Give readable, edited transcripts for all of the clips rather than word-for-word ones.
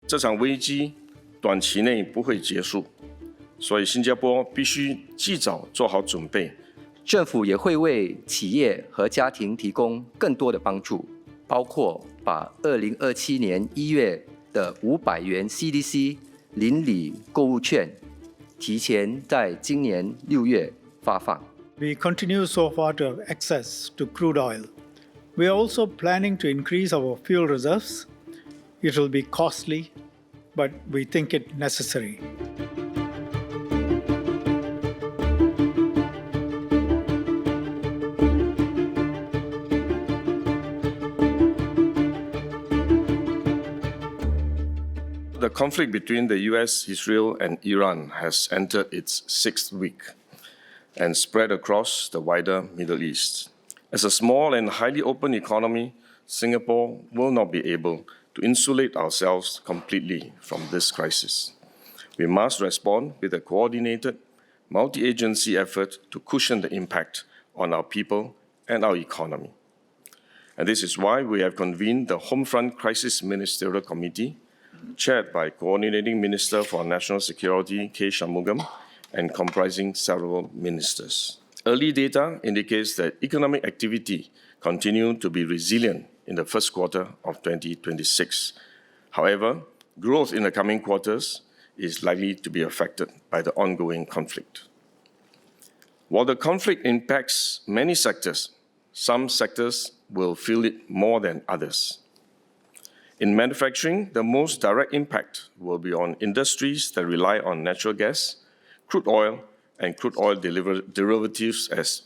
这场危机短期内不会结束，所以新加坡必须及早做好准备。政府也会为企业和家庭提供更多的帮助，包括把2027年1月的500元 CDC 邻里购物券提前在今年6月发放。We continue so far to have access to crude oil. We are also planning to increase our fuel reserves. It will be costly, but we think it necessary. The conflict between the US, Israel, and Iran has entered its 6th week and spread across the wider Middle East. As a small and highly open economy, Singapore will not be able to insulate ourselves completely from this crisis. We must respond with a coordinated, multi-agency effort to cushion the impact on our people and our economy. And this is why we have convened the Homefront Crisis Ministerial Committee, chaired by Coordinating Minister for National Security K. Shanmugam and comprising several ministers. Early data indicates that economic activity continued to be resilient in the first quarter of 2026. However, growth in the coming quarters is likely to be affected by the ongoing conflict. While the conflict impacts many sectors, some sectors will feel it more than others. In manufacturing, the most direct impact will be on industries that rely on natural gas, crude oil, and crude oil derivatives as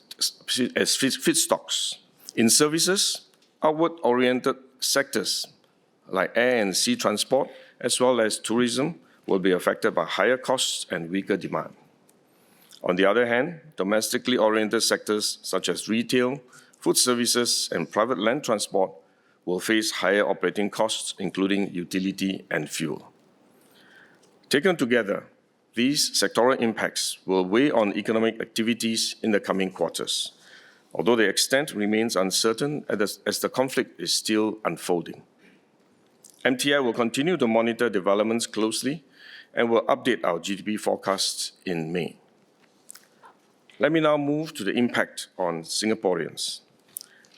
feedstocks. In services, outward-oriented sectors like air and sea transport, as well as tourism, will be affected by higher costs and weaker demand. On the other hand, domestically oriented sectors such as retail, food services, and private land transport will face higher operating costs, including utility and fuel. Taken together, these sectoral impacts will weigh on economic activities in the coming quarters, although the extent remains uncertain as the conflict is still unfolding. MTI will continue to monitor developments closely and will update our GDP forecasts in May. Let me now move to the impact on Singaporeans.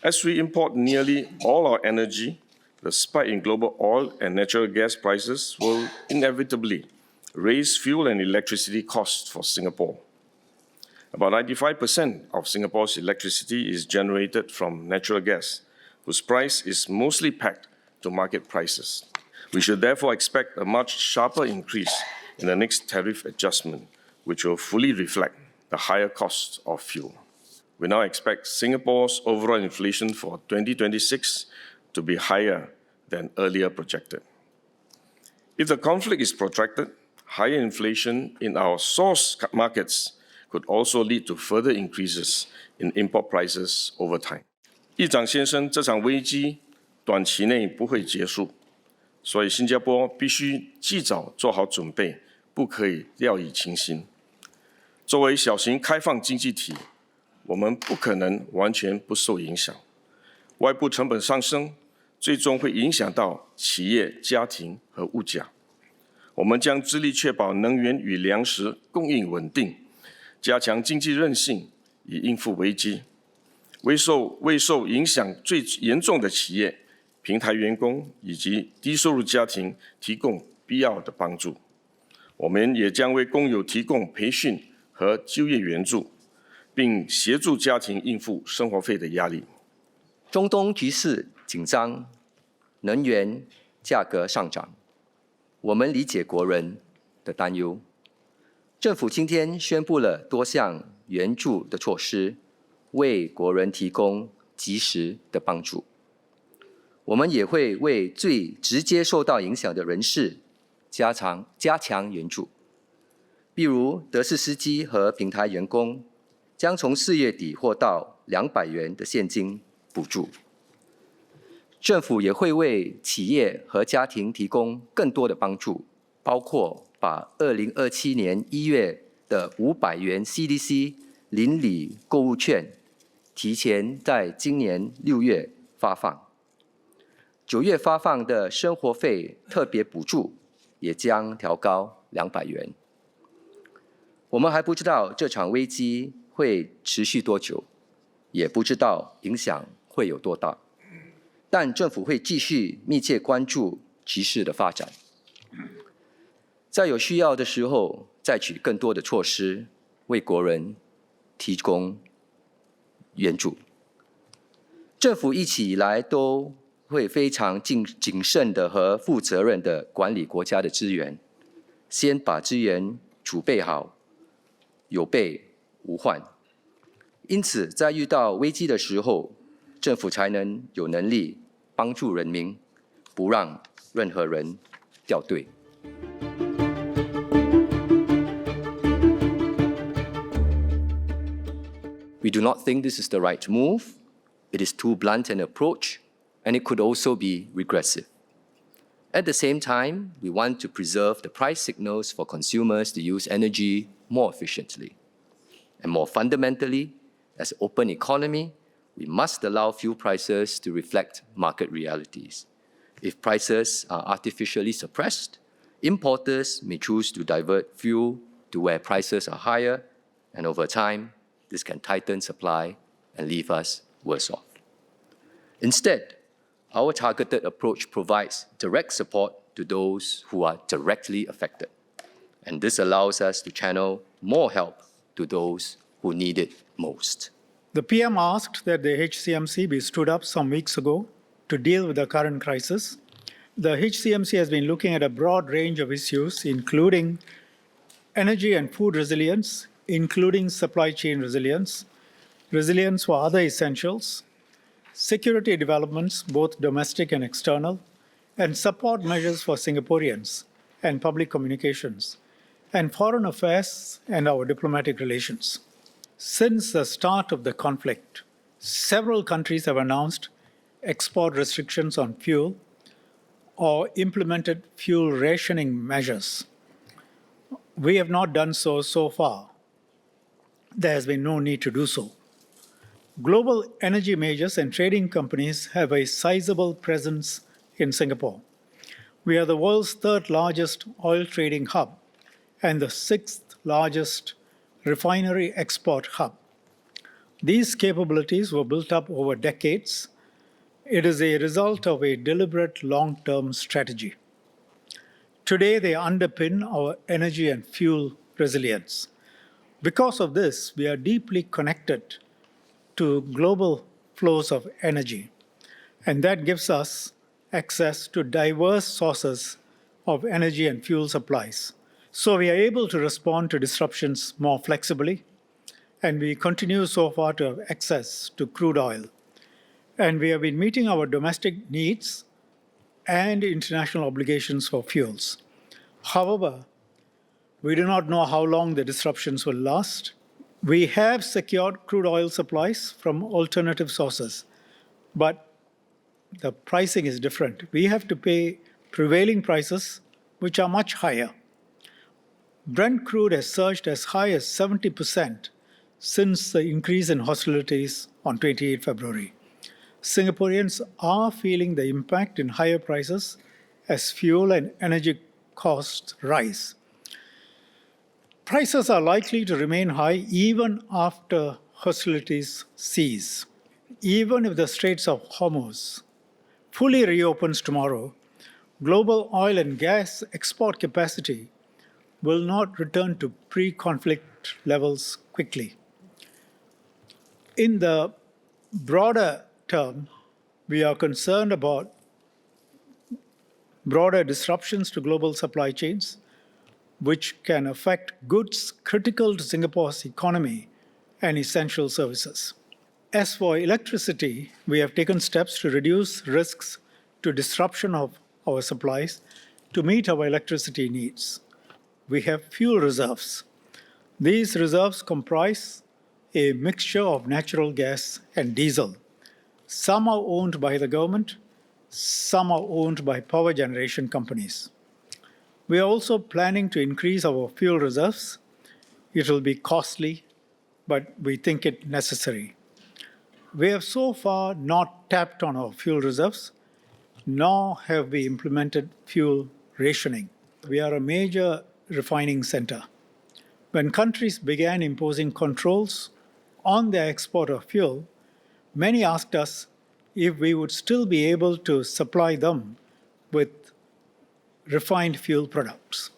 As we import nearly all our energy, the spike in global oil and natural gas prices will inevitably raise fuel and electricity costs for Singapore. About 95% of Singapore's electricity is generated from natural gas, whose price is mostly pegged to market prices. We should therefore expect a much sharper increase in the next tariff adjustment, which will fully reflect the higher costs of fuel. We now expect Singapore's overall inflation for 2026 to be higher than earlier projected. If the conflict is protracted, higher inflation in our source markets could also lead to further increases in import prices over time. 议长先生，这场危机短期内不会结束，所以新加坡必须及早做好准备，不可以掉以轻心。作为小型开放经济体，我们不可能完全不受影响。外部成本上升，最终会影响到企业、家庭和物价。我们将致力确保能源与粮食供应稳定，加强经济韧性，以应付危机。为受影响最严重的企业、平台员工以及低收入家庭提供必要的帮助。我们也将为工友提供培训和就业援助，并协助家庭应付生活费的压力。中东局势紧张，能源价格上涨，我们理解国人的担忧。政府今天宣布了多项援助的措施，为国人提供及时的帮助。我们也会为最直接受到影响的人士加强援助，例如德士司机和平台员工将从4月底获到200元的现金补助。政府也会为企业和家庭提供更多的帮助，包括把2027年1月的500元 CDC 邻里购物券提前在今年6月发放。9月发放的生活费特别补助也将调高200元。我们还不知道这场危机会持续多久，也不知道影响会有多大，但政府会继续密切关注局势的发展，在有需要的时候再取更多的措施，为国人提供援助。政府一直以来都会非常谨慎的和负责任的管理国家的资源，先把资源储备好，有备无患。因此，在遇到危机的时候，政府才能有能力帮助人民，不让任何人掉队。We do not think this is the right move. It is too blunt an approach, and it could also be regressive. At the same time, we want to preserve the price signals for consumers to use energy more efficiently. And more fundamentally, as an open economy, we must allow fuel prices to reflect market realities. If prices are artificially suppressed, importers may choose to divert fuel to where prices are higher, and over time, this can tighten supply and leave us worse off. Instead, our targeted approach provides direct support to those who are directly affected, and this allows us to channel more help to those who need it most. The PM asked that the HCMC be stood up some weeks ago to deal with the current crisis. The HCMC has been looking at a broad range of issues, including energy and food resilience, including supply chain resilience, resilience for other essentials, security developments, both domestic and external, and support measures for Singaporeans and public communications, and foreign affairs and our diplomatic relations. Since the start of the conflict, several countries have announced export restrictions on fuel or implemented fuel rationing measures. We have not done so far. There has been no need to do so. Global energy majors and trading companies have a sizable presence in Singapore. We are the world's third largest oil trading hub and the sixth largest refinery export hub. These capabilities were built up over decades. It is a result of a deliberate long-term strategy. Today, they underpin our energy and fuel resilience. Because of this, we are deeply connected to global flows of energy, and that gives us access to diverse sources of energy and fuel supplies. So we are able to respond to disruptions more flexibly, and we continue so far to have access to crude oil. And we have been meeting our domestic needs and international obligations for fuels. However, we do not know how long the disruptions will last. We have secured crude oil supplies from alternative sources, but the pricing is different. We have to pay prevailing prices, which are much higher. Brent crude has surged as high as 70% since the increase in hostilities on 28 February. Singaporeans are feeling the impact in higher prices as fuel and energy costs rise. Prices are likely to remain high even after hostilities cease. Even if the Straits of Hormuz fully reopens tomorrow, global oil and gas export capacity will not return to pre-conflict levels quickly. In the broader term, we are concerned about broader disruptions to global supply chains, which can affect goods critical to Singapore's economy and essential services. As for electricity, we have taken steps to reduce risks to disruption of our supplies to meet our electricity needs. We have fuel reserves. These reserves comprise a mixture of natural gas and diesel. Some are owned by the government, some are owned by power generation companies. We are also planning to increase our fuel reserves. It will be costly, but we think it necessary. We have so far not tapped on our fuel reserves, nor have we implemented fuel rationing. We are a major refining center. When countries began imposing controls on the export of fuel, many asked us if we would still be able to supply them with refined fuel products.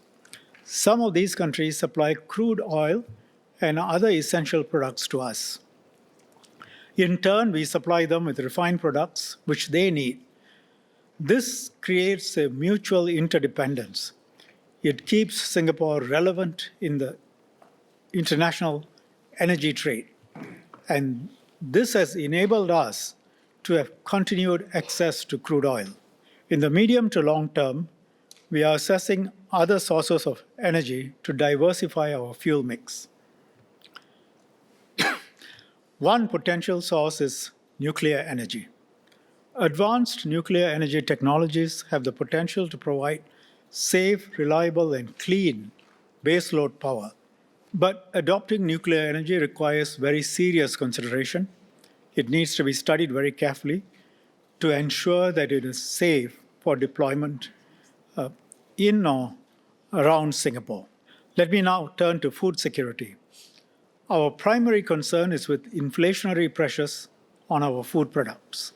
Some of these countries supply crude oil and other essential products to us. In turn, we supply them with refined products which they need. This creates a mutual interdependence. It keeps Singapore relevant in the international energy trade. And this has enabled us to have continued access to crude oil. In the medium to long term, we are assessing other sources of energy to diversify our fuel mix. One potential source is nuclear energy. Advanced nuclear energy technologies have the potential to provide safe, reliable, and clean baseload power. But adopting nuclear energy requires very serious consideration. It needs to be studied very carefully to ensure that it is safe for deployment in or around Singapore. Let me now turn to food security. Our primary concern is with inflationary pressures on our food products.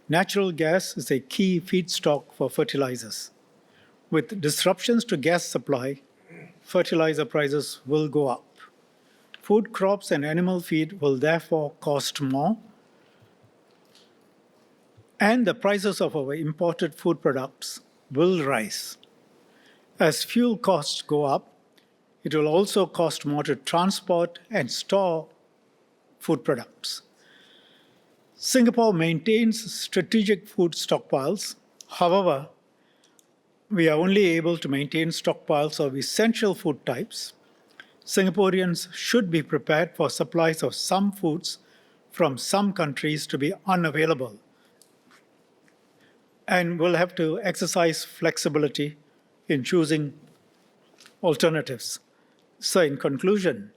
Natural gas is a key feedstock for fertilizers. With disruptions to gas supply, fertilizer prices will go up. Food crops and animal feed will therefore cost more, and the prices of our imported food products will rise. As fuel costs go up, it will also cost more to transport and store food products. Singapore maintains strategic food stockpiles. However, we are only able to maintain stockpiles of essential food types. Singaporeans should be prepared for supplies of some foods from some countries to be unavailable and will have to exercise flexibility in choosing alternatives. So in conclusion,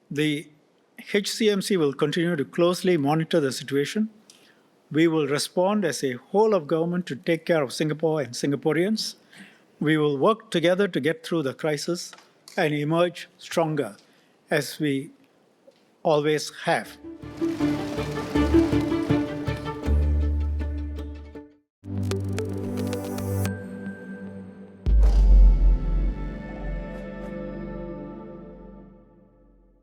the HCMC will continue to closely monitor the situation. We will respond as a whole of government to take care of Singapore and Singaporeans. We will work together to get through the crisis and emerge stronger, as we always have.